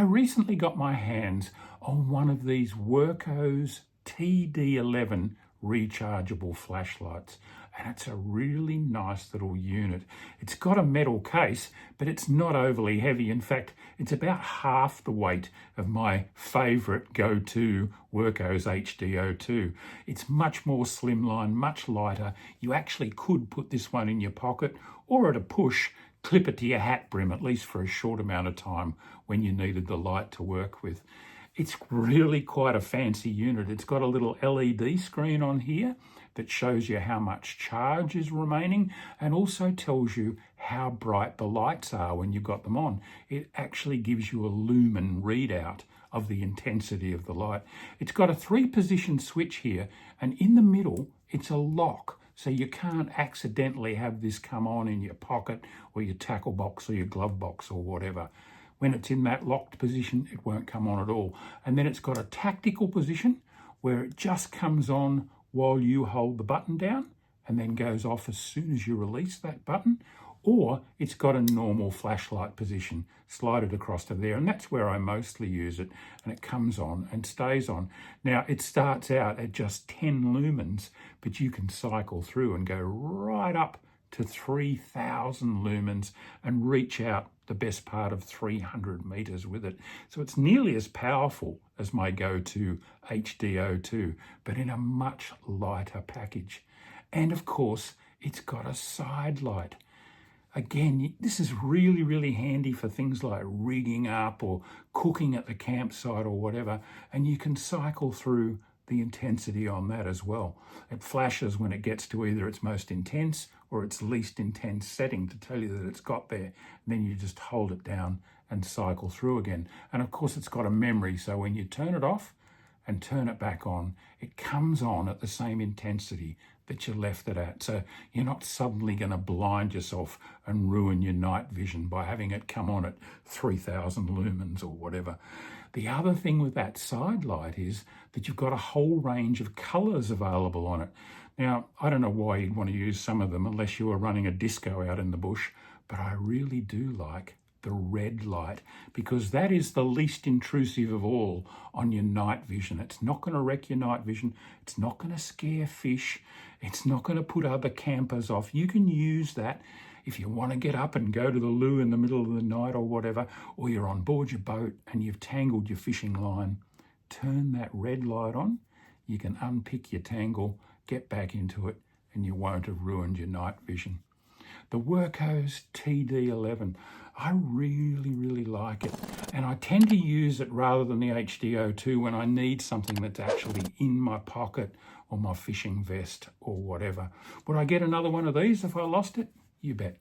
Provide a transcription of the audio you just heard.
I recently got my hands on one of these Wurkkos TD11 rechargeable flashlights, and it's a really nice little unit. It's got a metal case, but it's not overly heavy. In fact, it's about half the weight of my favourite go-to Wurkkos HD02. It's much more slimline, much lighter. You actually could put this one in your pocket, or at a push, clip it to your hat brim, at least for a short amount of time when you needed the light to work with. It's really quite a fancy unit. It's got a little LED screen on here that shows you how much charge is remaining and also tells you how bright the lights are when you've got them on. It actually gives you a lumen readout of the intensity of the light. It's got a 3-position switch here, and in the middle, it's a lock. So you can't accidentally have this come on in your pocket or your tackle box or your glove box or whatever. When it's in that locked position, it won't come on at all. And then it's got a tactical position where it just comes on while you hold the button down and then goes off as soon as you release that button. Or it's got a normal flashlight position, slide it across to there, and that's where I mostly use it, and it comes on and stays on. Now, it starts out at just 10 lumens, but you can cycle through and go right up to 3,000 lumens and reach out the best part of 300 meters with it. So it's nearly as powerful as my go-to HD02, but in a much lighter package. And of course, it's got a side light. Again, this is really, really handy for things like rigging up or cooking at the campsite or whatever, and you can cycle through the intensity on that as well. It flashes when it gets to either its most intense or its least intense setting to tell you that it's got there. And then you just hold it down and cycle through again. And of course, it's got a memory, so when you turn it off and turn it back on, it comes on at the same intensity that you left it at. So you're not suddenly going to blind yourself and ruin your night vision by having it come on at 3,000 lumens or whatever. The other thing with that side light is that you've got a whole range of colours available on it. Now, I don't know why you'd want to use some of them unless you were running a disco out in the bush, but I really do like the red light, because that is the least intrusive of all on your night vision. It's not going to wreck your night vision. It's not going to scare fish. It's not going to put other campers off. You can use that if you want to get up and go to the loo in the middle of the night or whatever, or you're on board your boat and you've tangled your fishing line. Turn that red light on. You can unpick your tangle, get back into it, and you won't have ruined your night vision. The Wurkkos TD11, I really, really like it. And I tend to use it rather than the HD02 when I need something that's actually in my pocket or my fishing vest or whatever. Would I get another one of these if I lost it? You bet.